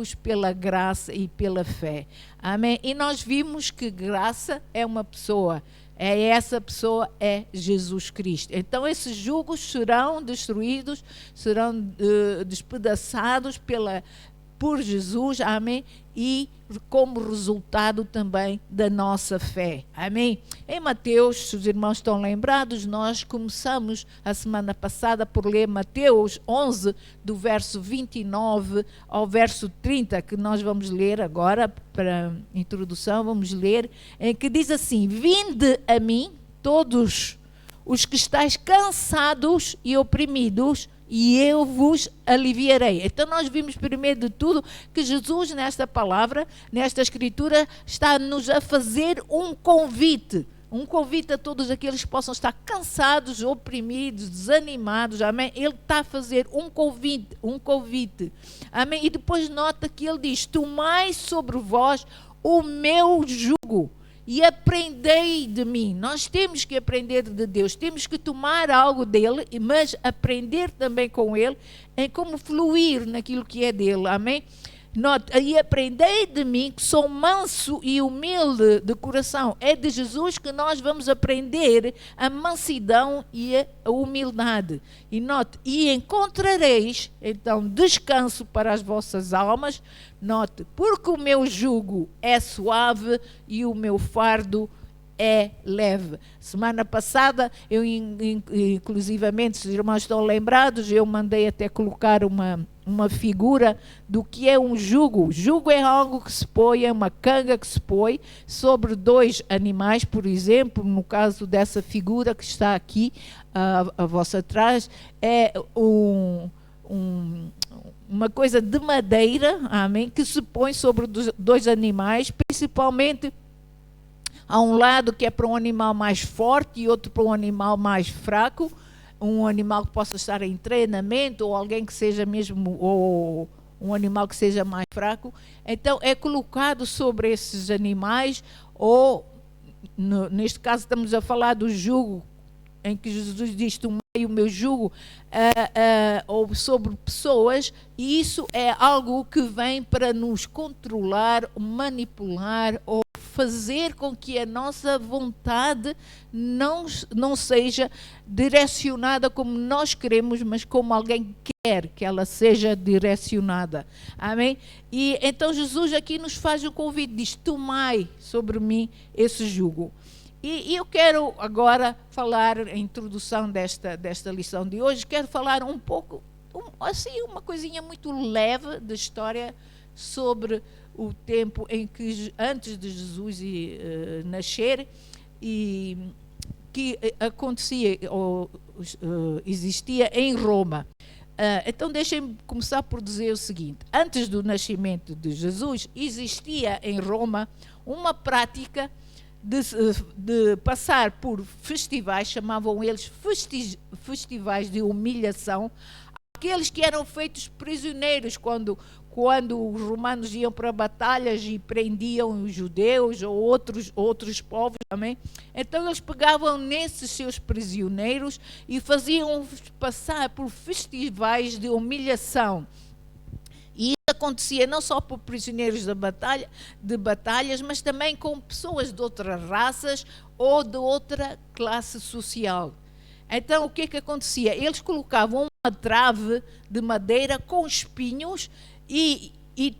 salvos pela graça e pela fé. Amém? E nós vimos que graça é uma pessoa. Essa pessoa é Jesus Cristo. Então esses jugos serão destruídos, serão despedaçados por Jesus, amém? E como resultado também da nossa fé, amém? Em Mateus, se os irmãos estão lembrados, nós começamos a semana passada por ler Mateus 11, do verso 29 ao verso 30, que nós vamos ler agora, para introdução, vamos ler, em que diz assim: vinde a mim, todos os que estáis cansados e oprimidos, e eu vos aliviarei. Então nós vimos primeiro de tudo que Jesus nesta palavra, nesta escritura, está-nos a fazer um convite a todos aqueles que possam estar cansados, oprimidos, desanimados, amém? Ele está a fazer um convite, amém? E depois nota que ele diz: tomai sobre vós o meu jugo e aprendei de mim. Nós temos que aprender de Deus, temos que tomar algo dele, mas aprender também com ele em como fluir naquilo que é dele, amém? E aprendei de mim, que sou manso e humilde de coração. É de Jesus que nós vamos aprender a mansidão e a humildade. E note, e encontrareis então descanso para as vossas almas. Note, porque o meu jugo é suave e o meu fardo é leve. Semana passada, eu inclusivamente, se os irmãos estão lembrados, eu mandei até colocar uma figura do que é um jugo. Jugo é algo que se põe, é uma canga que se põe sobre dois animais, por exemplo, no caso dessa figura que está aqui a vossa atrás, é uma coisa de madeira, amém, que se põe sobre dois animais, principalmente há um lado que é para um animal mais forte e outro para um animal mais fraco, um animal que possa estar em treinamento, ou alguém que seja mesmo, ou um animal que seja mais fraco. Então é colocado sobre esses animais, ou neste caso estamos a falar do jugo, em que Jesus diz: tomai o meu jugo, ou sobre pessoas, e isso é algo que vem para nos controlar, manipular, ou fazer com que a nossa vontade não seja direcionada como nós queremos, mas como alguém quer que ela seja direcionada. Amém? E então Jesus aqui nos faz o convite, diz: tomai sobre mim esse jugo. E eu quero agora falar, a introdução desta lição de hoje, quero falar um pouco, assim, uma coisinha muito leve da história sobre o tempo em que, antes de Jesus nascer, e que acontecia, ou existia em Roma. Então deixem-me começar por dizer o seguinte: antes do nascimento de Jesus, existia em Roma uma prática de passar por festivais, chamavam eles festivais de humilhação, aqueles que eram feitos prisioneiros quando os romanos iam para batalhas e prendiam os judeus ou outros povos também. Então eles pegavam nesses seus prisioneiros e faziam passar por festivais de humilhação. E isso acontecia não só por prisioneiros de batalhas, mas também com pessoas de outras raças ou de outra classe social. Então o que acontecia? Eles colocavam uma trave de madeira com espinhos e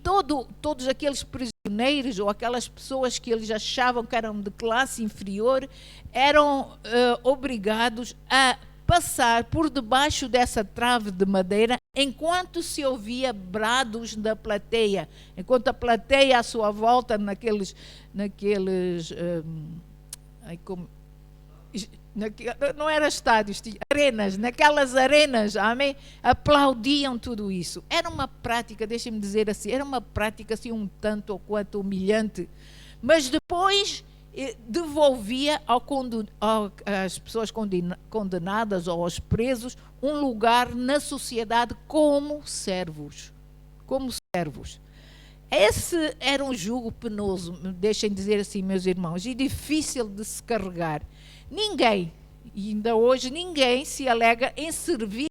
todos aqueles prisioneiros ou aquelas pessoas que eles achavam que eram de classe inferior eram obrigados a passar por debaixo dessa trave de madeira enquanto se ouvia brados da plateia, enquanto a plateia à sua volta não era estádios, arenas, naquelas arenas, amém? Aplaudiam tudo isso. Era uma prática, deixem-me dizer assim, era uma prática assim um tanto ou quanto humilhante, mas depois devolvia às pessoas condenadas ou aos presos um lugar na sociedade como servos. Esse era um jugo penoso, deixem dizer assim, meus irmãos, e difícil de se carregar. Ninguém, e ainda hoje ninguém se alega em servir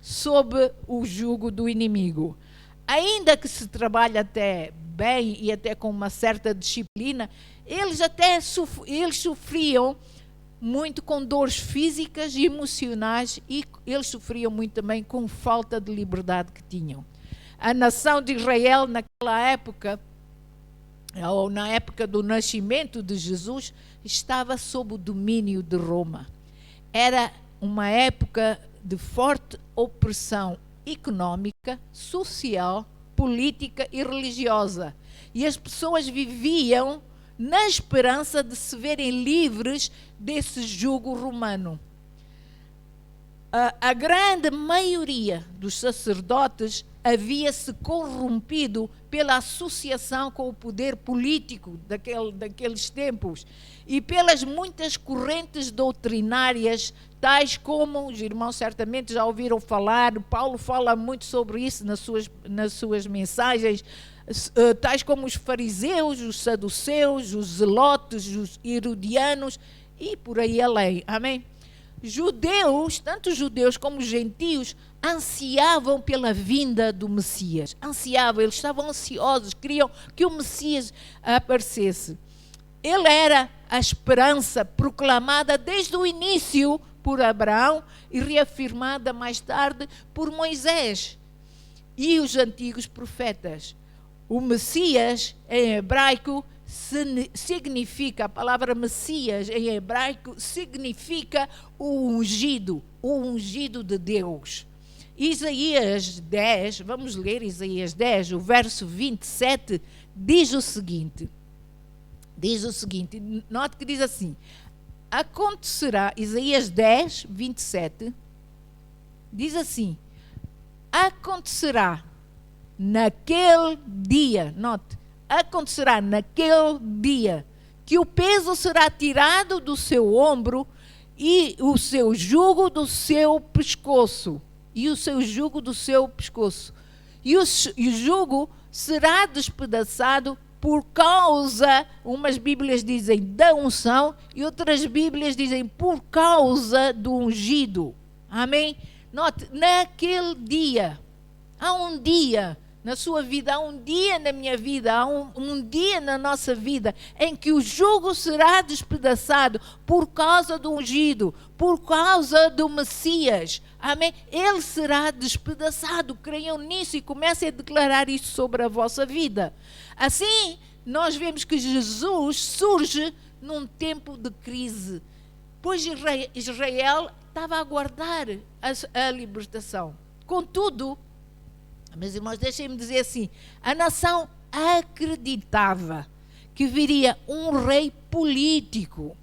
sob o jugo do inimigo. ainda que se trabalhe até bem e até com uma certa disciplina, eles sofriam muito com dores físicas e emocionais, e eles sofriam muito também com falta de liberdade que tinham. A nação de Israel naquela época, ou na época do nascimento de Jesus, estava sob o domínio de Roma. Era uma época de forte opressão econômica, social, política e religiosa. E as pessoas viviam na esperança de se verem livres desse jugo romano. A grande maioria dos sacerdotes havia-se corrompido pela associação com o poder político daqueles tempos e pelas muitas correntes doutrinárias, tais como, os irmãos certamente já ouviram falar, Paulo fala muito sobre isso nas suas mensagens, tais como os fariseus, os saduceus, os zelotes, os herodianos e por aí além. Amém? Judeus, tanto judeus como gentios, ansiavam pela vinda do Messias. Eles estavam ansiosos, queriam que o Messias aparecesse. Ele era a esperança proclamada desde o início por Abraão e reafirmada mais tarde por Moisés e os antigos profetas. O Messias, em hebraico, significa, a palavra Messias em hebraico significa o ungido de Deus. Isaías 10, vamos ler Isaías 10, o verso 27, diz o seguinte, note que diz assim, acontecerá, Isaías 10, 27, diz assim, acontecerá naquele dia, note, acontecerá naquele dia que o peso será tirado do seu ombro e o seu jugo do seu pescoço. E o jugo será despedaçado por causa, umas Bíblias dizem da unção e outras Bíblias dizem por causa do ungido. Amém? Note, naquele dia, há um dia na sua vida, há um dia na minha vida, há um dia na nossa vida em que o jugo será despedaçado por causa do ungido, por causa do Messias. Amém? Ele será despedaçado. Creiam nisso e comecem a declarar isso sobre a vossa vida. Assim, nós vemos que Jesus surge num tempo de crise, pois Israel estava a aguardar a libertação. Contudo, meus irmãos, deixem-me dizer assim, a nação acreditava que viria um rei político,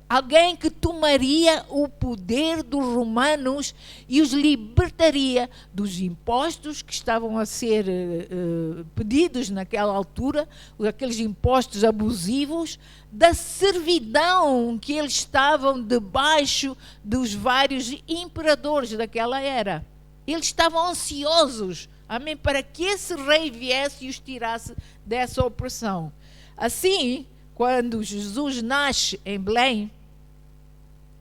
alguém que tomaria o poder dos romanos e os libertaria dos impostos que estavam a ser pedidos naquela altura, aqueles impostos abusivos, da servidão que eles estavam debaixo dos vários imperadores daquela era. Eles estavam ansiosos, amém, para que esse rei viesse e os tirasse dessa opressão. Assim, quando Jesus nasce em Belém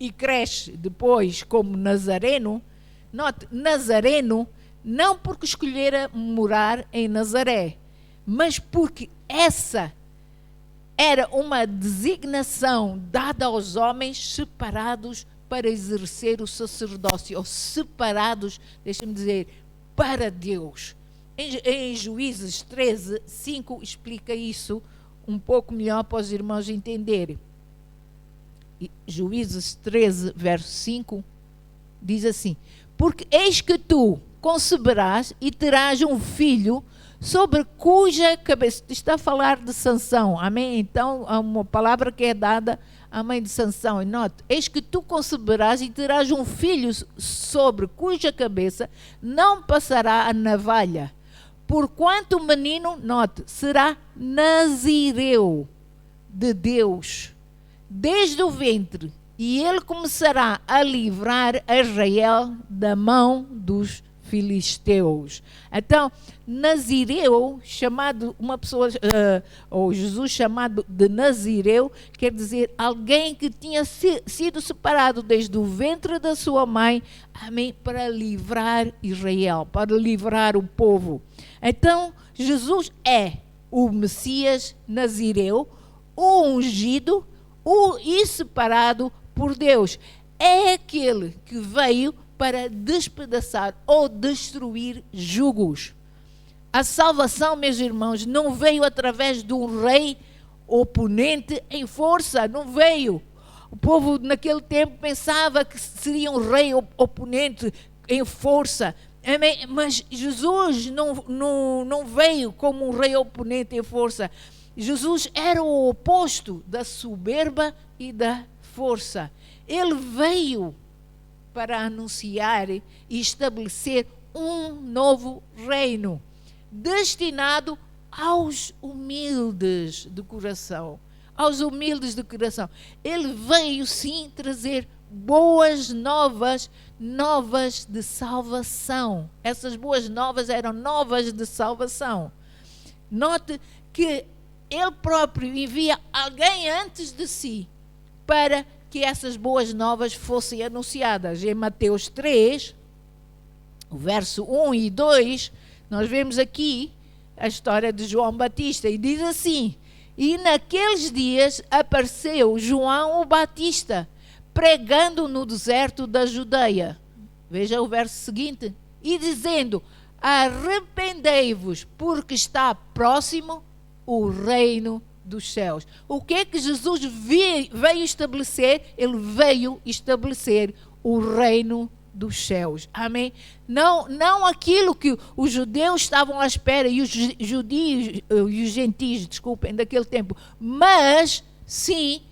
e cresce depois como Nazareno, note, Nazareno, não porque escolhera morar em Nazaré, mas porque essa era uma designação dada aos homens separados para exercer o sacerdócio, ou separados, deixa-me dizer, para Deus. Em Juízes 13, 5 explica isso um pouco melhor para os irmãos entenderem. Juízes 13, verso 5, diz assim, porque eis que tu conceberás e terás um filho sobre cuja cabeça, está a falar de Sansão, amém? Então, há uma palavra que é dada à mãe de Sansão, e note, eis que tu conceberás e terás um filho sobre cuja cabeça não passará a navalha, porquanto o menino, note, será nazireu de Deus, desde o ventre, e ele começará a livrar Israel da mão dos filisteus. Então, Nazireu, chamado uma pessoa, ou Jesus chamado de Nazireu, quer dizer alguém que tinha sido separado desde o ventre da sua mãe, amém, para livrar Israel, para livrar o povo. Então, Jesus é o Messias Nazireu, o ungido, e separado por Deus. É aquele que veio para despedaçar ou destruir jugos. A salvação, meus irmãos, não veio através de um rei oponente em força, não veio. O povo naquele tempo pensava que seria um rei oponente em força. Amém? Mas Jesus não veio como um rei oponente em força. Jesus era o oposto da soberba e da força. Ele veio para anunciar e estabelecer um novo reino, destinado aos humildes de coração. Aos humildes de coração. Ele veio sim trazer boas novas, novas de salvação. Essas boas novas eram novas de salvação. Note que ele próprio envia alguém antes de si para que essas boas novas fossem anunciadas. Em Mateus 3, o verso 1 e 2, nós vemos aqui a história de João Batista e diz assim: e naqueles dias apareceu João o Batista, pregando no deserto da Judeia. Veja o verso seguinte. E dizendo: arrependei-vos, porque está próximo o reino dos céus. O que é que Jesus veio estabelecer? Ele veio estabelecer o reino dos céus. Amém? Não aquilo que os judeus estavam à espera, e os judios, e os gentios, desculpem, daquele tempo, mas sim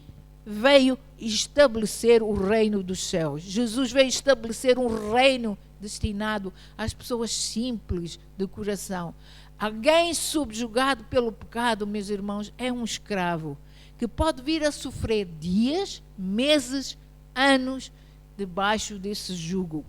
veio estabelecer o reino dos céus. Jesus veio estabelecer um reino destinado às pessoas simples de coração. Alguém subjugado pelo pecado, meus irmãos, é um escravo que pode vir a sofrer dias, meses, anos debaixo desse jugo.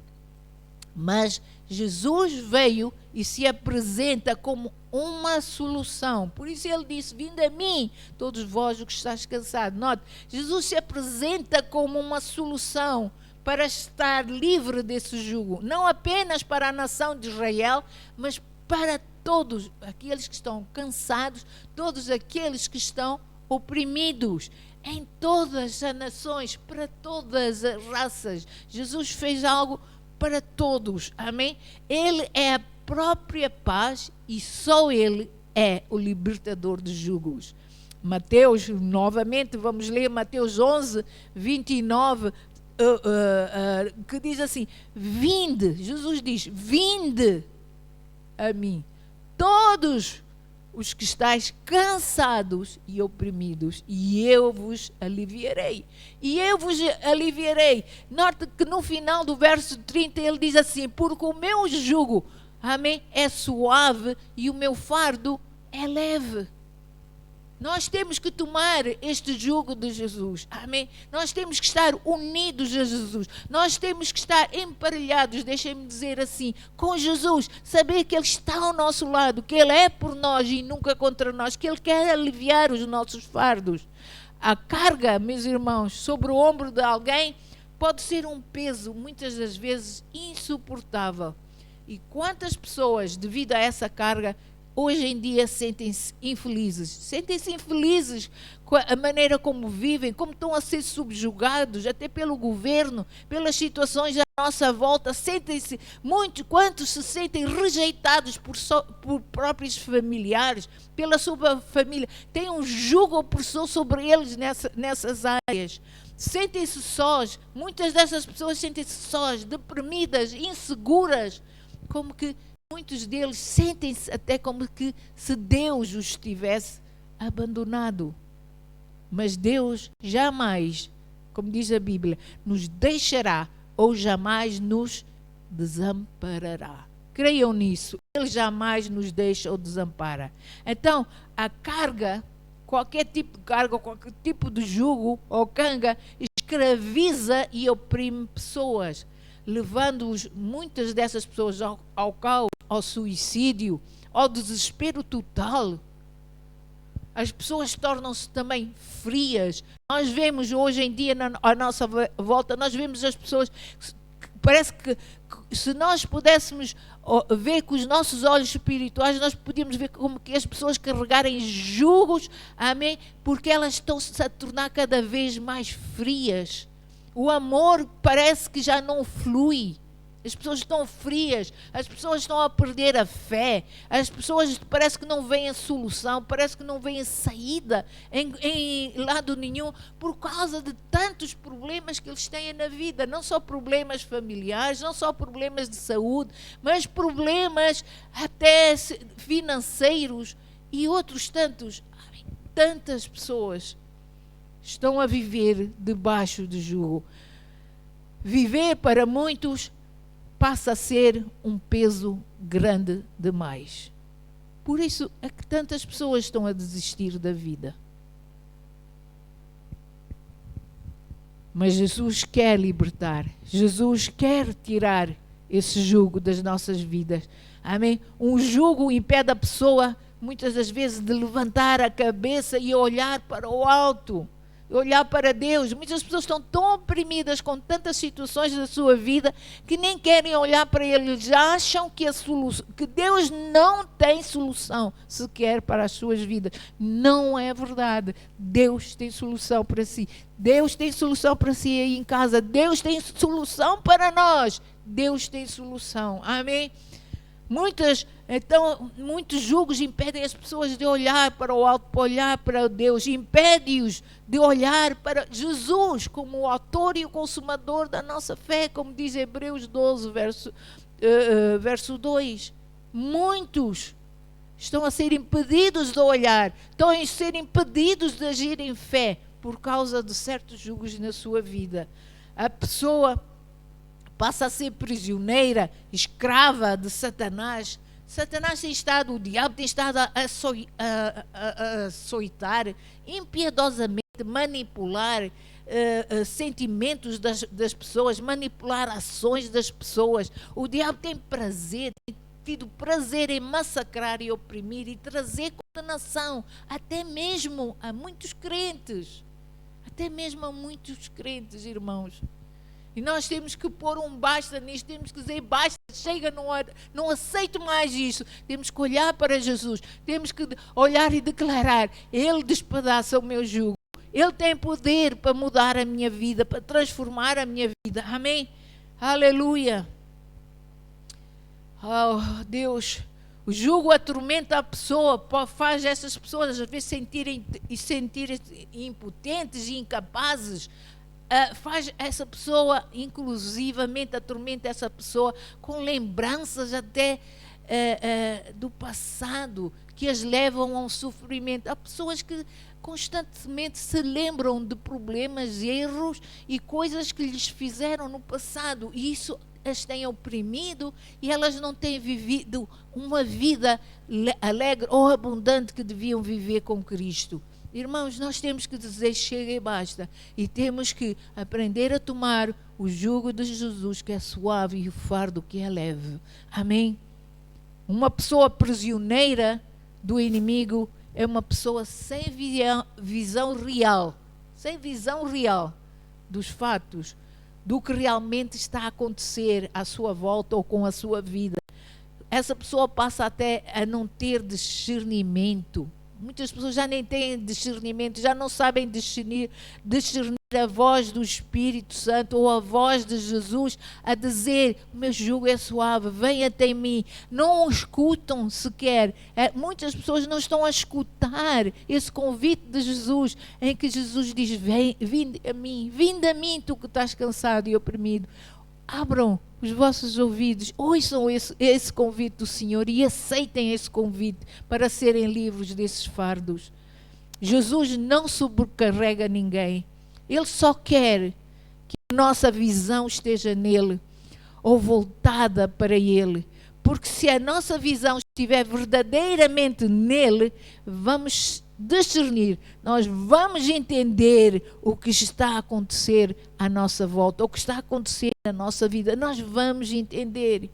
Mas Jesus veio e se apresenta como uma solução. Por isso ele disse: vinde a mim, todos vós que estáis cansados. Note, Jesus se apresenta como uma solução para estar livre desse jugo. Não apenas para a nação de Israel, mas para todos aqueles que estão cansados, todos aqueles que estão oprimidos, em todas as nações, para todas as raças. Jesus fez algo para todos, amém? Ele é a própria paz e só Ele é o libertador de jugos. Mateus, novamente, vamos ler Mateus 11, 29, que diz assim: vinde, Jesus diz, vinde a mim, todos os que estáis cansados e oprimidos, e eu vos aliviarei. E eu vos aliviarei. Note que no final do verso 30 ele diz assim: porque o meu jugo, amém, é suave e o meu fardo é leve. Nós temos que tomar este jugo de Jesus, amém? Nós temos que estar unidos a Jesus, nós temos que estar emparelhados, deixem-me dizer assim, com Jesus, saber que Ele está ao nosso lado, que Ele é por nós e nunca contra nós, que Ele quer aliviar os nossos fardos. A carga, meus irmãos, sobre o ombro de alguém pode ser um peso, muitas das vezes, insuportável. E quantas pessoas, devido a essa carga, hoje em dia sentem-se infelizes com a maneira como vivem, como estão a ser subjugados, até pelo governo, pelas situações à nossa volta, sentem-se quantos se sentem rejeitados por próprios familiares, pela sua família, tem um jugo opressor sobre eles nessas áreas, sentem-se sós, muitas dessas pessoas sentem-se sós, deprimidas, inseguras, como que muitos deles sentem-se até como que se Deus os tivesse abandonado. Mas Deus jamais, como diz a Bíblia, nos deixará ou jamais nos desamparará. Creiam nisso. Ele jamais nos deixa ou desampara. Então, a carga, qualquer tipo de carga, qualquer tipo de jugo ou canga, escraviza e oprime pessoas, levando-os, muitas dessas pessoas, ao caos, ao suicídio, ao desespero total. As pessoas tornam-se também frias. Nós vemos hoje em dia, à nossa volta, nós vemos as pessoas parece que se nós pudéssemos ver com os nossos olhos espirituais, nós podíamos ver como que as pessoas carregarem jugos, amém, porque elas estão-se a tornar cada vez mais frias. O amor parece que já não flui. As pessoas estão frias, as pessoas estão a perder a fé, as pessoas parece que não veem a solução, parece que não veem a saída em lado nenhum, por causa de tantos problemas que eles têm na vida, não só problemas familiares, não só problemas de saúde, mas problemas até financeiros e outros tantos. Tantas pessoas estão a viver debaixo de jugo. Viver para muitos passa a ser um peso grande demais. Por isso é que tantas pessoas estão a desistir da vida. Mas Jesus quer libertar. Jesus quer tirar esse jugo das nossas vidas. Amém? Um jugo impede a pessoa, muitas das vezes, de levantar a cabeça e olhar para o alto. Olhar para Deus. Muitas pessoas estão tão oprimidas com tantas situações da sua vida que nem querem olhar para Ele. Eles acham que Deus não tem solução sequer para as suas vidas. Não é verdade. Deus tem solução para si. Deus tem solução para si aí em casa. Deus tem solução para nós. Deus tem solução. Amém? Muitos julgos impedem as pessoas de olhar para o alto, para olhar para Deus, impede-os de olhar para Jesus como o autor e o consumador da nossa fé, como diz Hebreus 12, verso 2. Muitos estão a ser impedidos de olhar, estão a ser impedidos de agir em fé por causa de certos julgos na sua vida. A pessoa passa a ser prisioneira, escrava de Satanás. Satanás tem estado, o diabo tem estado a açoitar impiedosamente, manipular sentimentos das pessoas, manipular ações das pessoas. O diabo tem tido prazer em massacrar e oprimir e trazer condenação, até mesmo a muitos crentes. Até mesmo a muitos crentes, irmãos. E nós temos que pôr um basta nisto, temos que dizer basta, chega, não aceito mais isso. Temos que olhar para Jesus, temos que olhar e declarar, Ele despedaça o meu jugo. Ele tem poder para mudar a minha vida, para transformar a minha vida. Amém? Aleluia. Oh, Deus, o jugo atormenta a pessoa, faz essas pessoas às vezes sentirem impotentes e incapazes. Faz essa pessoa, inclusivamente atormenta essa pessoa com lembranças até do passado que as levam a um sofrimento. Há pessoas que constantemente se lembram de problemas, erros e coisas que lhes fizeram no passado, e isso as tem oprimido e elas não têm vivido uma vida alegre ou abundante que deviam viver com Cristo. Irmãos, nós temos que dizer chega e basta. E temos que aprender a tomar o jugo de Jesus, que é suave, e o fardo que é leve. Amém? Uma pessoa prisioneira do inimigo é uma pessoa sem visão real. Sem visão real dos fatos, do que realmente está a acontecer à sua volta ou com a sua vida. Essa pessoa passa até a não ter discernimento. Muitas pessoas já nem têm discernimento, já não sabem discernir a voz do Espírito Santo ou a voz de Jesus a dizer, o meu jugo é suave, venha até mim. Não o escutam sequer. Muitas pessoas não estão a escutar esse convite de Jesus, em que Jesus diz, vinde a mim, tu que estás cansado e oprimido. Abram os vossos ouvidos, ouçam esse convite do Senhor e aceitem esse convite para serem livres desses fardos. Jesus não sobrecarrega ninguém. Ele só quer que a nossa visão esteja nele ou voltada para ele. Porque se a nossa visão estiver verdadeiramente nele, vamos discernir, nós vamos entender o que está a acontecer à nossa volta, o que está a acontecer na nossa vida, nós vamos entender,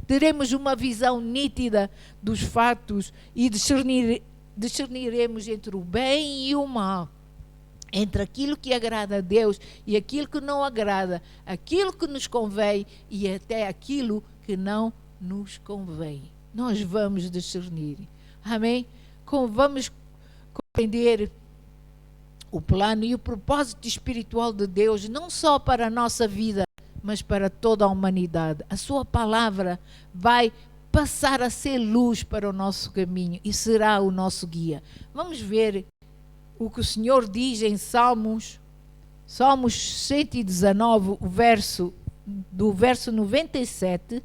teremos uma visão nítida dos fatos e discerniremos entre o bem e o mal. entre aquilo que agrada a Deus e aquilo que não agrada, aquilo que nos convém e até aquilo que não nos convém. Nós vamos discernir. Amém? Vamos compreender o plano e o propósito espiritual de Deus, não só para a nossa vida, mas para toda a humanidade. A sua palavra vai passar a ser luz para o nosso caminho e será o nosso guia. Vamos ver o que o Senhor diz em Salmos 119, do verso 97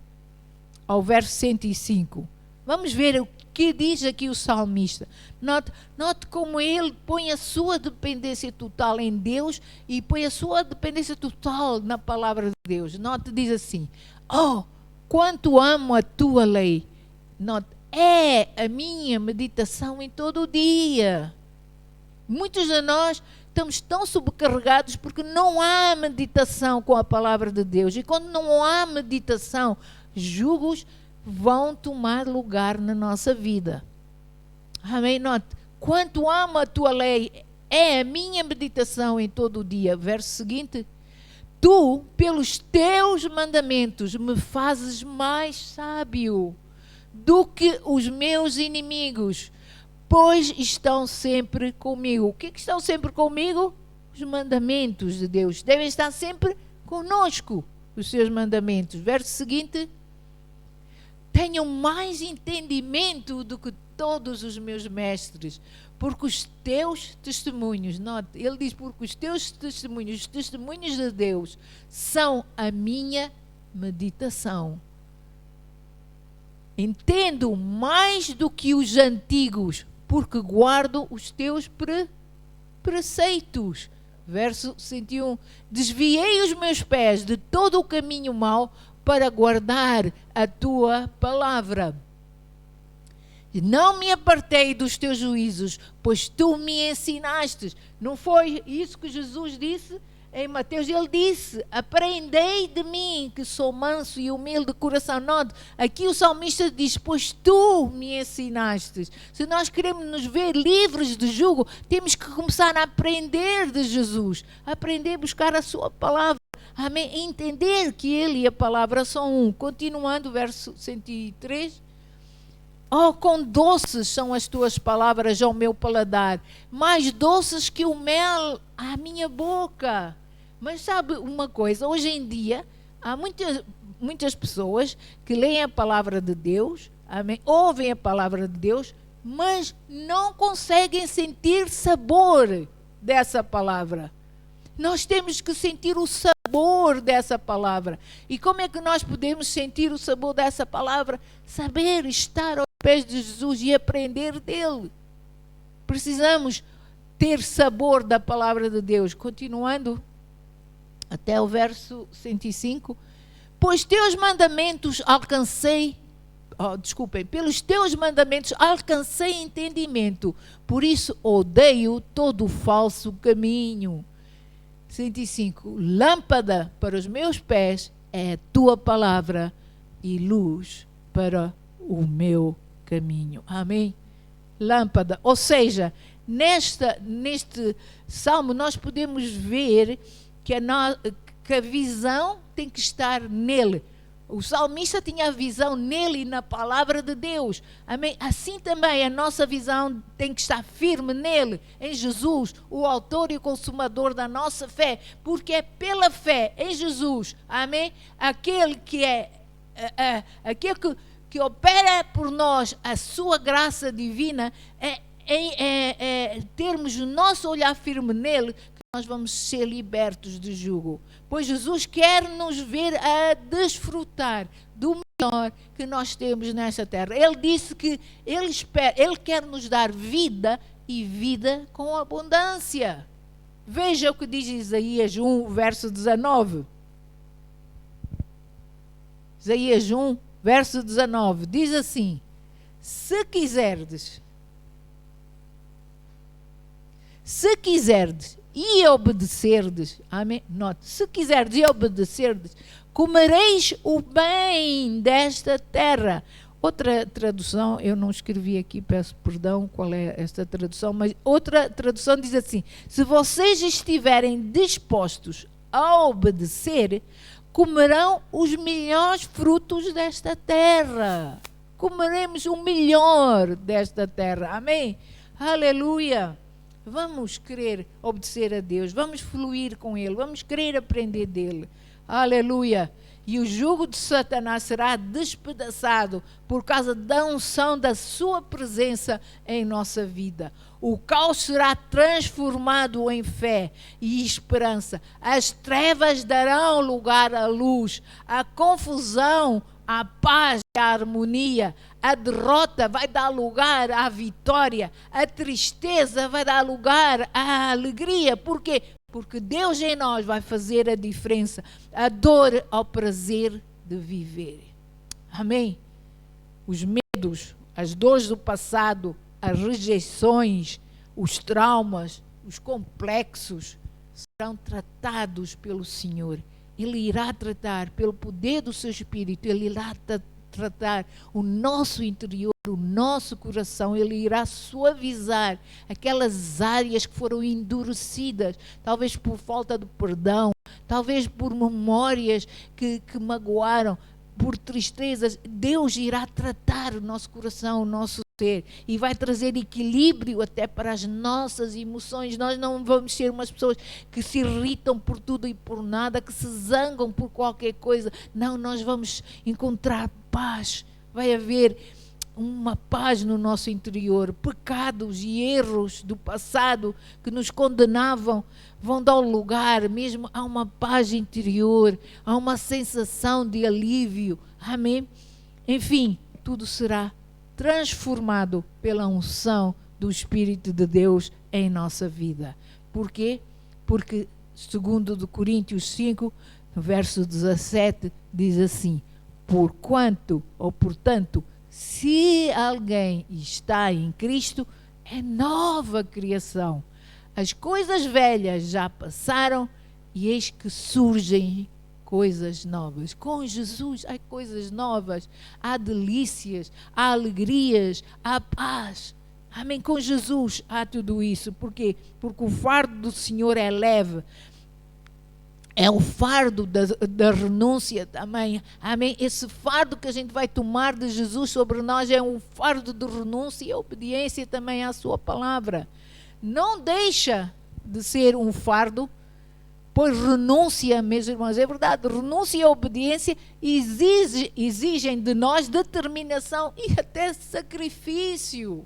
ao verso 105. Vamos ver o que diz aqui o salmista. Note como ele põe a sua dependência total em Deus e põe a sua dependência total na palavra de Deus. Note, diz assim: oh, quanto amo a tua lei. Note, é a minha meditação em todo o dia. Muitos de nós estamos tão sobrecarregados porque não há meditação com a palavra de Deus. E quando não há meditação, julgos vão tomar lugar na nossa vida. Amém? Note, quanto amo a tua lei, é a minha meditação em todo o dia. Verso seguinte: tu, pelos teus mandamentos, me fazes mais sábio do que os meus inimigos, pois estão sempre comigo. O que estão sempre comigo? Os mandamentos de Deus. Devem estar sempre conosco, os seus mandamentos. Verso seguinte: tenham mais entendimento do que todos os meus mestres, porque os teus testemunhos, note, ele diz, porque os teus testemunhos, os testemunhos de Deus, são a minha meditação. Entendo mais do que os antigos, porque guardo os teus preceitos. Verso 101. Desviei os meus pés de todo o caminho mau para guardar a tua palavra. Não me apartei dos teus juízos, pois tu me ensinaste. Não foi isso que Jesus disse em Mateus? Ele disse: aprendei de mim, que sou manso e humilde de coração. Note, aqui o salmista diz: pois tu me ensinaste. Se nós queremos nos ver livres de jugo, temos que começar a aprender de Jesus, aprender a buscar a sua palavra. Amém? Entender que ele e a palavra são um. Continuando, verso 103. Oh, quão doces são as tuas palavras ao meu paladar, mais doces que o mel à minha boca. Mas sabe uma coisa? Hoje em dia, há muitas pessoas que leem a palavra de Deus, amém? Ouvem a palavra de Deus, mas não conseguem sentir sabor dessa palavra. Nós temos que sentir o sabor dessa palavra. E como é que nós podemos sentir o sabor dessa palavra? Saber estar aos pés de Jesus e aprender dele. Precisamos ter sabor da palavra de Deus. Continuando até o verso 105. Pois teus mandamentos alcancei, pelos teus mandamentos alcancei entendimento, por isso odeio todo o falso caminho. 105. Lâmpada para os meus pés é a tua palavra e luz para o meu caminho. Amém? Lâmpada. Ou seja, neste salmo nós podemos ver que a visão tem que estar nele. O salmista tinha a visão nele e na palavra de Deus. Amém? Assim também a nossa visão tem que estar firme nele, em Jesus, o autor e o consumador da nossa fé. Porque é pela fé em Jesus, amém? Aquele que aquele que opera por nós a sua graça divina, termos o nosso olhar firme nele, que nós vamos ser libertos de jugo. Pois Jesus quer nos ver a desfrutar do melhor que nós temos nesta terra. Ele disse que Ele quer nos dar vida e vida com abundância. Veja o que diz Isaías 1, verso 19. Isaías 1, verso 19. Diz assim: se quiserdes e obedecerdes, amém? Note, se quiserdes e obedecerdes, comereis o bem desta terra, Outra tradução, eu não escrevi aqui, peço perdão qual é esta tradução, mas outra tradução diz assim: se vocês estiverem dispostos a obedecer, comerão os melhores frutos desta terra. Comeremos o melhor desta terra. Amém? Aleluia! Vamos querer obedecer a Deus, vamos fluir com Ele, vamos querer aprender dEle. Aleluia! E o jugo de Satanás será despedaçado por causa da unção da sua presença em nossa vida. O caos será transformado em fé e esperança. As trevas darão lugar à luz. A confusão, a paz e a harmonia. A derrota vai dar lugar à vitória. A tristeza vai dar lugar à alegria. Por quê? Porque Deus em nós vai fazer a diferença. A dor ao prazer de viver. Amém? Os medos, as dores do passado, as rejeições, os traumas, os complexos serão tratados pelo Senhor. Ele irá tratar pelo poder do seu Espírito. Ele irá tratar o nosso interior, o nosso coração. Ele irá suavizar aquelas áreas que foram endurecidas, talvez por falta de perdão, talvez por memórias que magoaram, por tristezas. Deus irá tratar o nosso coração, o nosso ser, e vai trazer equilíbrio até para as nossas emoções. Nós não vamos ser umas pessoas que se irritam por tudo e por nada, que se zangam por qualquer coisa. Não, nós vamos encontrar paz. Vai haver uma paz no nosso interior. Pecados e erros do passado que nos condenavam vão dar lugar mesmo a uma paz interior, a uma sensação de alívio. Amém? Enfim, tudo será transformado pela unção do Espírito de Deus em nossa vida. Por quê? Porque, segundo de Coríntios 5, no verso 17, diz assim: portanto, se alguém está em Cristo, é nova criação. As coisas velhas já passaram e eis que surgem coisas novas. Com Jesus há coisas novas, há delícias, há alegrias, há paz. Amém? Com Jesus há tudo isso. Por quê? Porque o fardo do Senhor é leve. É o fardo da renúncia também. Amém? Esse fardo que a gente vai tomar de Jesus sobre nós é um fardo de renúncia e obediência também à sua palavra. Não deixa de ser um fardo, pois renúncia, meus irmãos, é verdade, renúncia e obediência exigem de nós determinação e até sacrifício.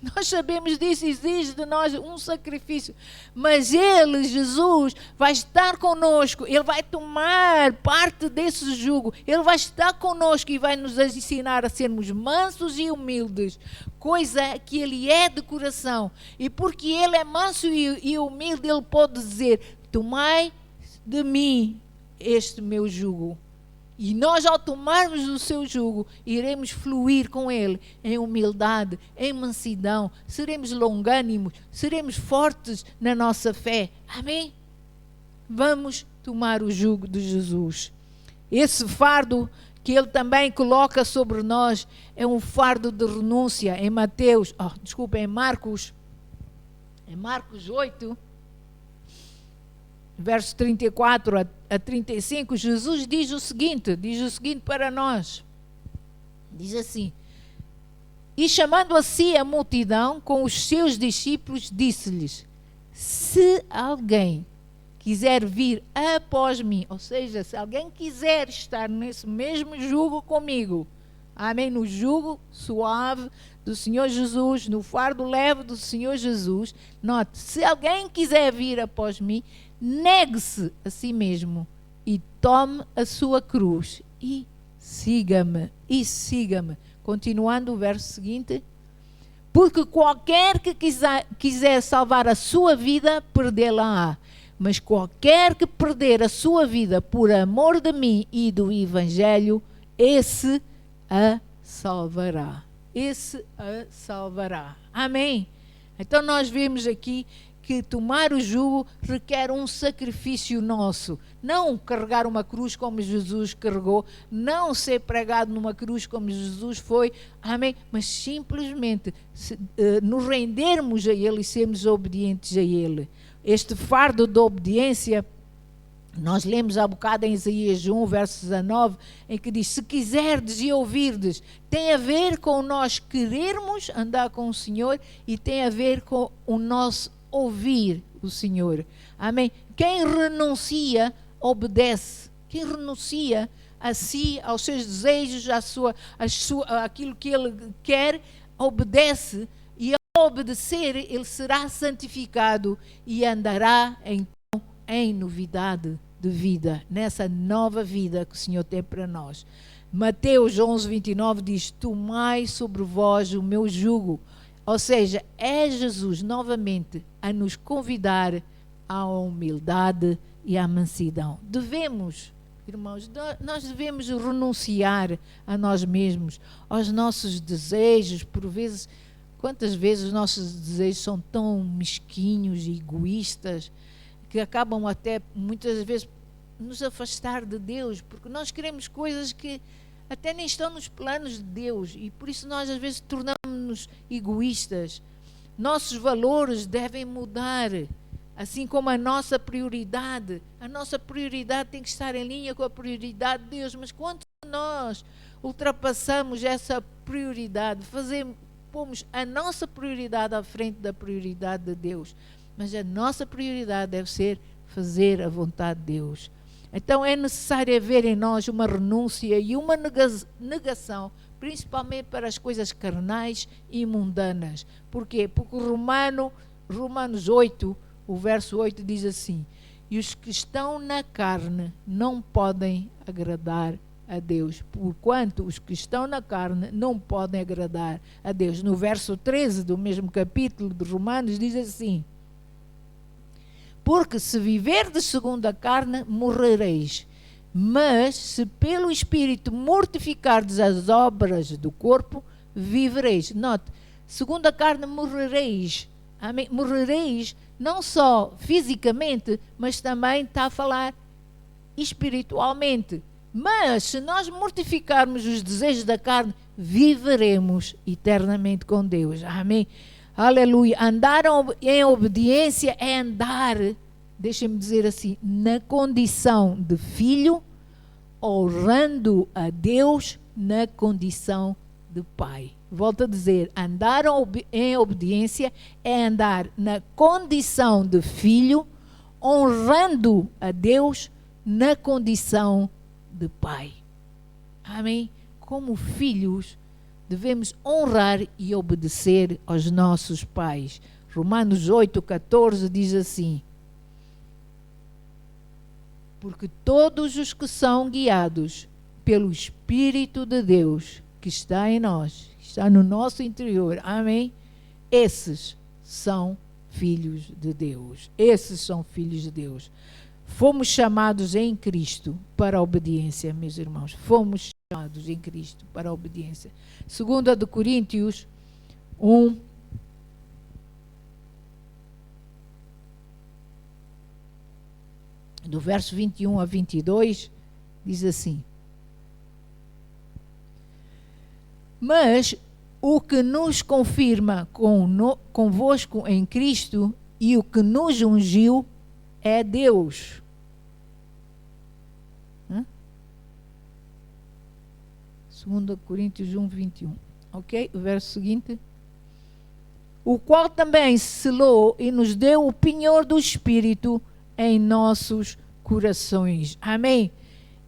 Nós sabemos disso, exige de nós um sacrifício. Mas Ele, Jesus, vai estar conosco. Ele vai tomar parte desse jugo. Ele vai estar conosco e vai nos ensinar a sermos mansos e humildes. Coisa que Ele é de coração. E porque Ele é manso e humilde, Ele pode dizer: tomai de mim este meu jugo. E nós, ao tomarmos o seu jugo, iremos fluir com Ele em humildade, em mansidão, seremos longânimos, seremos fortes na nossa fé. Amém? Vamos tomar o jugo de Jesus. Esse fardo que Ele também coloca sobre nós é um fardo de renúncia. Em Marcos 8, verso 34 a 35, Jesus diz o seguinte para nós. Diz assim: e chamando a si a multidão com os seus discípulos, disse-lhes: se alguém quiser vir após mim, ou seja, se alguém quiser estar nesse mesmo jugo comigo, amém, no jugo suave do Senhor Jesus, no fardo leve do Senhor Jesus, note, se alguém quiser vir após mim, negue-se a si mesmo e tome a sua cruz e siga-me. Continuando o verso seguinte: porque qualquer que quiser salvar a sua vida, perdê-la-á. Mas qualquer que perder a sua vida por amor de mim e do Evangelho, esse a salvará. Amém? Então nós vemos aqui que que tomar o jugo requer um sacrifício nosso. Não carregar uma cruz como Jesus carregou, não ser pregado numa cruz como Jesus foi, amém? Mas simplesmente nos rendermos a Ele e sermos obedientes a Ele. Este fardo de obediência, nós lemos há bocado em Isaías 1, verso 19, em que diz: se quiserdes e ouvirdes, tem a ver com nós querermos andar com o Senhor e tem a ver com o nosso ouvir o Senhor. Amém? Quem renuncia, obedece. Quem renuncia a si, aos seus desejos, aquilo que ele quer, obedece. E ao obedecer, ele será santificado e andará em novidade de vida, nessa nova vida que o Senhor tem para nós. Mateus 11, 29 diz: tomai sobre vós o meu jugo. Ou seja, é Jesus novamente a nos convidar à humildade e à mansidão. Devemos, irmãos, nós devemos renunciar a nós mesmos, aos nossos desejos. Por vezes, quantas vezes os nossos desejos são tão mesquinhos e egoístas, que acabam até, muitas vezes, nos afastar de Deus, porque nós queremos coisas que até nem estão nos planos de Deus, e por isso nós às vezes tornamos-nos egoístas. Nossos valores devem mudar, assim como a nossa prioridade. A nossa prioridade tem que estar em linha com a prioridade de Deus, mas quando nós ultrapassamos essa prioridade, pomos a nossa prioridade à frente da prioridade de Deus, mas a nossa prioridade deve ser fazer a vontade de Deus. Então é necessário haver em nós uma renúncia e uma negação, principalmente para as coisas carnais e mundanas. Por quê? Porque Romanos 8, o verso 8 diz assim: e os que estão na carne não podem agradar a Deus, porquanto os que estão na carne não podem agradar a Deus. No verso 13 do mesmo capítulo de Romanos diz assim: porque se viverdes segundo a carne, morrereis. Mas se pelo Espírito mortificardes as obras do corpo, vivereis. Note, segundo a carne morrereis. Amém? Morrereis não só fisicamente, mas também está a falar espiritualmente. Mas se nós mortificarmos os desejos da carne, viveremos eternamente com Deus. Amém? Aleluia. Andar em obediência é andar, deixem-me dizer assim, na condição de filho, honrando a Deus na condição de pai. Volto a dizer, andar em obediência é andar na condição de filho, honrando a Deus na condição de pai. Amém? Como filhos, devemos honrar e obedecer aos nossos pais. Romanos 8, 14 diz assim: porque todos os que são guiados pelo Espírito de Deus, que está em nós, que está no nosso interior, amém? Esses são filhos de Deus. Esses são filhos de Deus. Fomos chamados em Cristo para a obediência, meus irmãos. Fomos chamados em Cristo para a obediência. 2 de Coríntios 1, do verso 21 a 22, diz assim: mas o que nos confirma convosco em Cristo e o que nos ungiu é Deus. 2 Coríntios 1, 21. Ok? O verso seguinte: o qual também selou e nos deu o penhor do Espírito em nossos corações. Amém?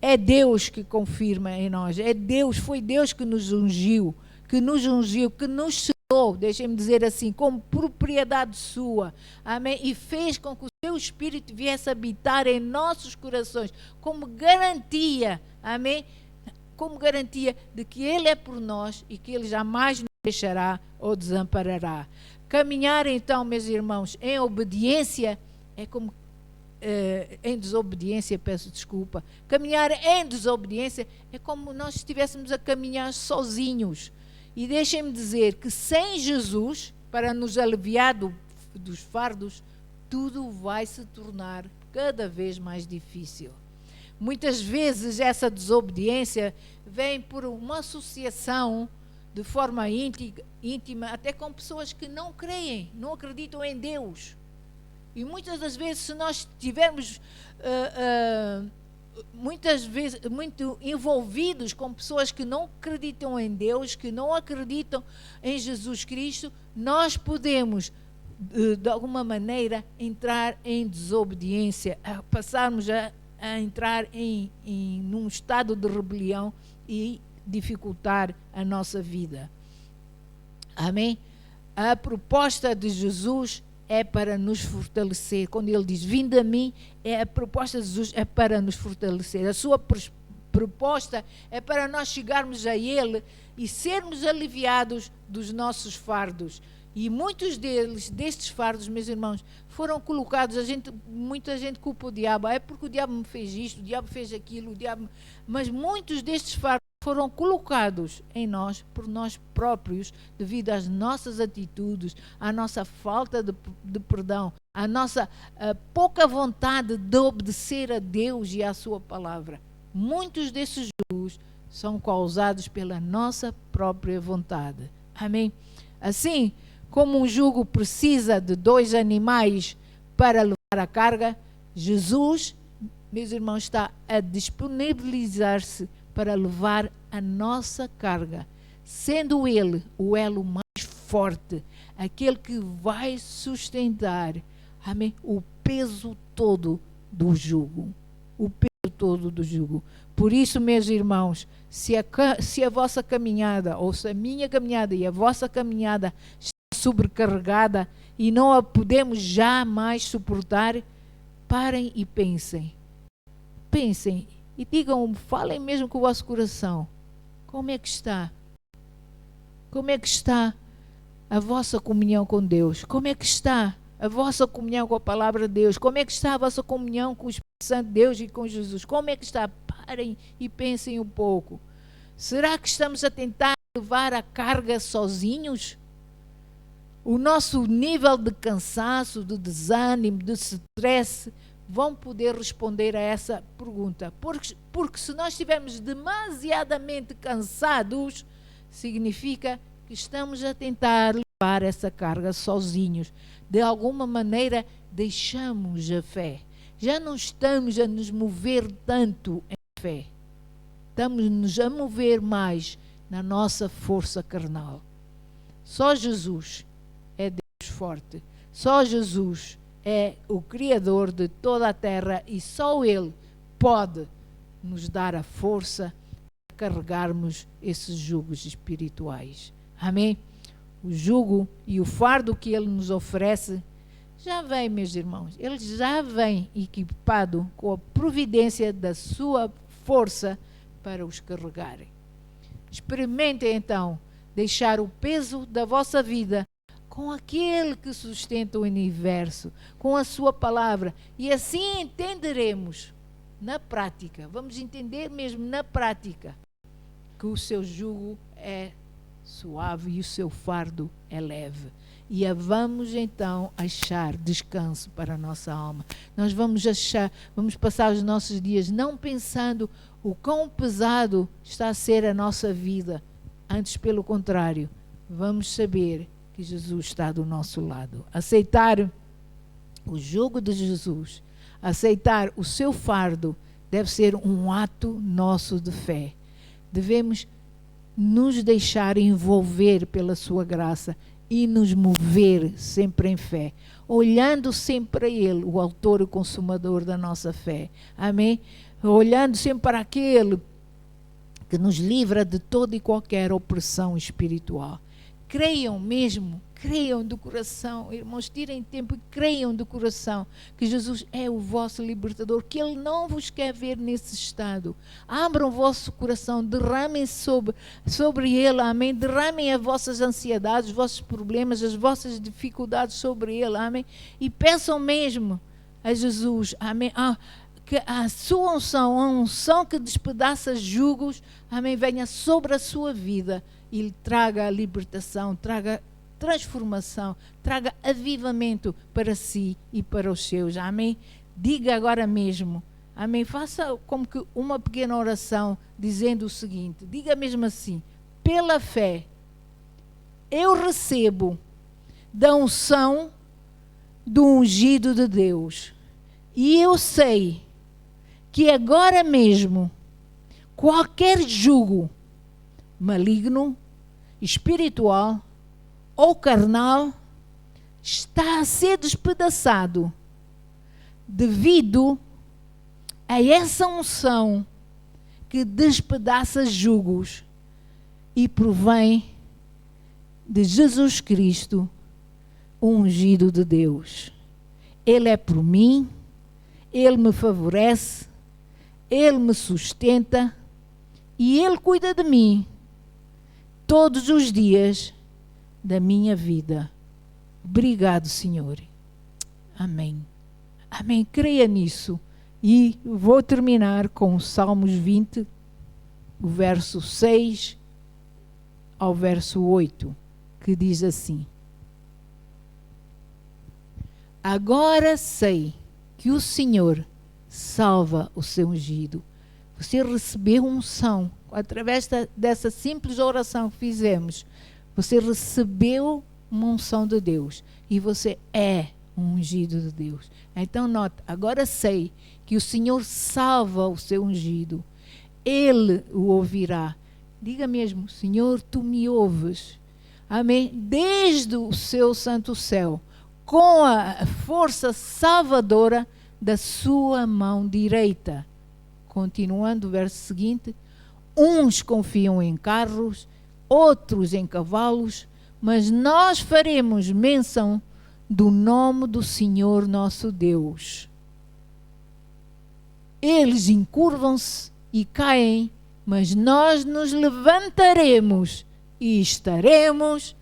É Deus que confirma em nós. É Deus, foi Deus que nos ungiu, que nos selou, deixem-me dizer assim, como propriedade sua. Amém? E fez com que o seu Espírito viesse habitar em nossos corações, como garantia, amém? Como garantia de que Ele é por nós e que Ele jamais nos deixará ou desamparará. Caminhar então, meus irmãos, em obediência é como em desobediência, peço desculpa. Caminhar em desobediência é como nós estivéssemos a caminhar sozinhos. E deixem-me dizer que sem Jesus, para nos aliviar dos fardos, tudo vai se tornar cada vez mais difícil. Muitas vezes essa desobediência vem por uma associação de forma íntima, até com pessoas que não creem, não acreditam em Deus. E muitas das vezes, se nós estivermos muitas vezes muito envolvidos com pessoas que não acreditam em Deus, que não acreditam em Jesus Cristo, nós podemos, de alguma maneira, entrar em desobediência, passarmos a entrar num estado de rebelião e dificultar a nossa vida. Amém? A proposta de Jesus é para nos fortalecer. Quando ele diz, vinde a mim, a proposta de Jesus é para nos fortalecer. A sua proposta é para nós chegarmos a ele e sermos aliviados dos nossos fardos. E muitos destes fardos, meus irmãos, foram colocados, muita gente culpa o diabo, é porque o diabo me fez isto, o diabo fez aquilo, mas muitos destes fardos foram colocados em nós, por nós próprios, devido às nossas atitudes, à nossa falta de perdão, à nossa pouca vontade de obedecer a Deus e à sua palavra. Muitos desses jugos são causados pela nossa própria vontade. Amém? Assim, como um jugo precisa de 2 animais para levar a carga, Jesus, meus irmãos, está a disponibilizar-se para levar a nossa carga, sendo ele o elo mais forte, aquele que vai sustentar, amém, o peso todo do jugo. O peso todo do jugo. Por isso, meus irmãos, se a vossa caminhada, ou se a minha caminhada e a vossa caminhada está sobrecarregada e não a podemos jamais suportar, parem e pensem. Pensem e digam, falem mesmo com o vosso coração. Como é que está? Como é que está a vossa comunhão com Deus? Como é que está a vossa comunhão com a palavra de Deus? Como é que está a vossa comunhão com o Espírito Santo de Deus e com Jesus? Como é que está? Parem e pensem um pouco. Será que estamos a tentar levar a carga sozinhos? O nosso nível de cansaço, de desânimo, de stress, vão poder responder a essa pergunta. Porque se nós estivermos demasiadamente cansados, significa que estamos a tentar levar essa carga sozinhos. De alguma maneira, deixamos a fé. Já não estamos a nos mover tanto em fé. Estamos-nos a mover mais na nossa força carnal. Só Jesus é Deus forte. Só Jesus é o Criador de toda a terra e só Ele pode nos dar a força para carregarmos esses jugos espirituais. Amém? O jugo e o fardo que Ele nos oferece já vem, meus irmãos. Ele já vem equipado com a providência da sua força para os carregarem. Experimentem então deixar o peso da vossa vida com aquele que sustenta o universo, com a sua palavra. E assim entenderemos na prática, vamos entender mesmo na prática, que o seu jugo é suave e o seu fardo é leve. E vamos então achar descanso para a nossa alma. Nós vamos passar os nossos dias não pensando o quão pesado está a ser a nossa vida. Antes, pelo contrário, vamos saber que Jesus está do nosso lado. Aceitar o jugo de Jesus, aceitar o seu fardo, deve ser um ato nosso de fé. Devemos nos deixar envolver pela sua graça e nos mover sempre em fé, olhando sempre a Ele, o autor e consumador da nossa fé. Amém? Olhando sempre para aquele que nos livra de toda e qualquer opressão espiritual. Creiam mesmo, creiam do coração, irmãos, tirem tempo e creiam do coração que Jesus é o vosso libertador, que Ele não vos quer ver nesse estado. Abram o vosso coração, derramem sobre Ele, amém, derramem as vossas ansiedades, os vossos problemas, as vossas dificuldades sobre Ele, amém, e peçam mesmo a Jesus, amém, que a sua unção, a unção que despedaça julgos, amém, venha sobre a sua vida e lhe traga a libertação, traga transformação, traga avivamento para si e para os seus. Amém? Diga agora mesmo. Amém? Faça como que uma pequena oração dizendo o seguinte. Diga mesmo assim. Pela fé, eu recebo da unção do ungido de Deus. E eu sei que agora mesmo qualquer jugo maligno, espiritual ou carnal está a ser despedaçado devido a essa unção que despedaça jugos e provém de Jesus Cristo, o ungido de Deus. Ele é por mim, Ele me favorece, Ele me sustenta e Ele cuida de mim todos os dias da minha vida. Obrigado, Senhor. Amém. Amém. Creia nisso. E vou terminar com Salmos 20, o verso 6 ao verso 8, que diz assim: agora sei que o Senhor salva o seu ungido. Você recebeu unção. Através dessa simples oração que fizemos, você recebeu uma unção de Deus. E você é um ungido de Deus. Então note, agora sei que o Senhor salva o seu ungido. Ele o ouvirá. Diga mesmo, Senhor, tu me ouves. Amém? Desde o seu santo céu, com a força salvadora da sua mão direita. Continuando o verso seguinte: uns confiam em carros, outros em cavalos, mas nós faremos menção do nome do Senhor nosso Deus. Eles encurvam-se e caem, mas nós nos levantaremos e estaremos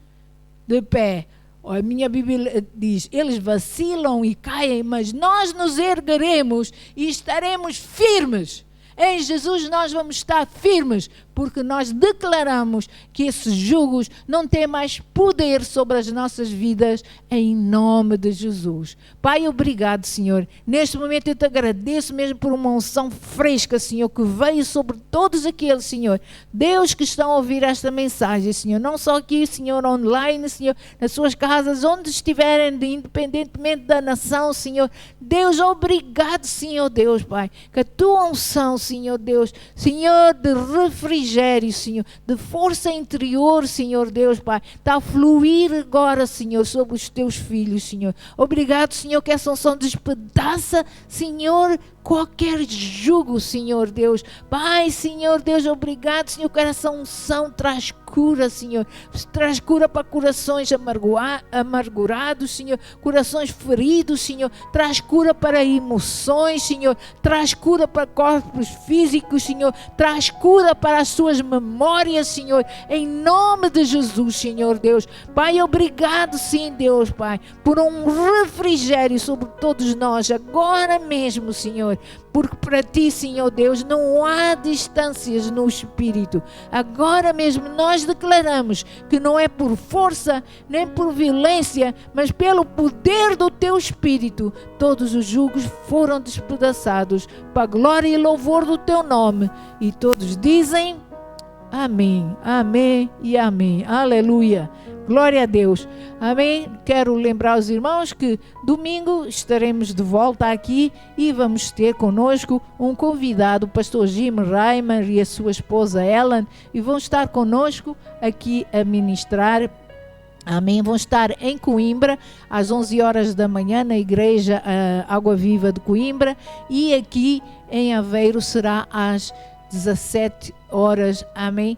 de pé. A minha Bíblia diz, eles vacilam e caem, mas nós nos ergueremos e estaremos firmes. Em Jesus nós vamos estar firmes, porque nós declaramos que esses jugos não têm mais poder sobre as nossas vidas, em nome de Jesus. Pai, obrigado, Senhor. Neste momento eu te agradeço mesmo por uma unção fresca, Senhor, que veio sobre todos aqueles, Senhor, Deus, que estão a ouvir esta mensagem, Senhor. Não só aqui, Senhor, online, Senhor, nas suas casas, onde estiverem, independentemente da nação, Senhor. Deus, obrigado, Senhor Deus, Pai, que a tua unção, Senhor Deus, Senhor, de refrigério, Senhor, de força interior, Senhor Deus, Pai, está a fluir agora, Senhor, sobre os teus filhos, Senhor. Obrigado, Senhor, que essa unção despedaça, Senhor, qualquer jugo, Senhor Deus. Pai, Senhor Deus, obrigado, Senhor, que essa unção traz cura, Senhor. Traz cura para corações amargurados, Senhor. Corações feridos, Senhor. Traz cura para emoções, Senhor. Traz cura para corpos físicos, Senhor. Traz cura para as suas memórias, Senhor. Em nome de Jesus, Senhor Deus. Pai, obrigado, sim, Deus, Pai, por um refrigério sobre todos nós, agora mesmo, Senhor. Porque para ti, Senhor Deus, não há distâncias no Espírito. Agora mesmo nós declaramos que não é por força, nem por violência, mas pelo poder do teu Espírito, todos os jugos foram despedaçados para a glória e louvor do teu nome. E todos dizem amém, amém e amém. Aleluia. Glória a Deus. Amém. Quero lembrar os irmãos que domingo estaremos de volta aqui e vamos ter conosco um convidado, o pastor Jim Reimer e a sua esposa Ellen, e vão estar conosco aqui a ministrar. Amém. Vão estar em Coimbra às 11 horas da manhã na igreja Água Viva de Coimbra, e aqui em Aveiro será às 17 horas. Amém.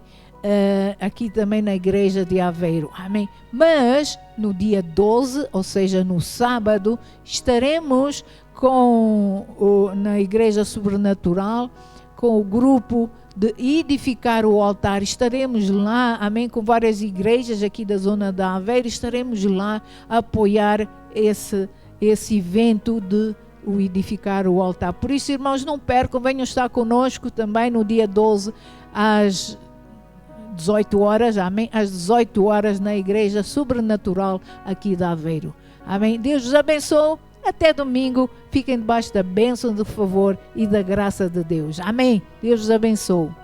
Aqui também na igreja de Aveiro, amém. Mas no dia 12, ou seja, no sábado, estaremos na igreja sobrenatural, com o grupo de edificar o altar. Estaremos lá, amém, com várias igrejas aqui da zona da Aveiro. Estaremos lá a apoiar esse evento de o edificar o altar. Por isso, irmãos, não percam, venham estar conosco também no dia 12 às 18 horas, amém? Às 18 horas na Igreja Sobrenatural aqui de Aveiro. Amém? Deus os abençoe. Até domingo. Fiquem debaixo da bênção, do favor e da graça de Deus. Amém? Deus os abençoe.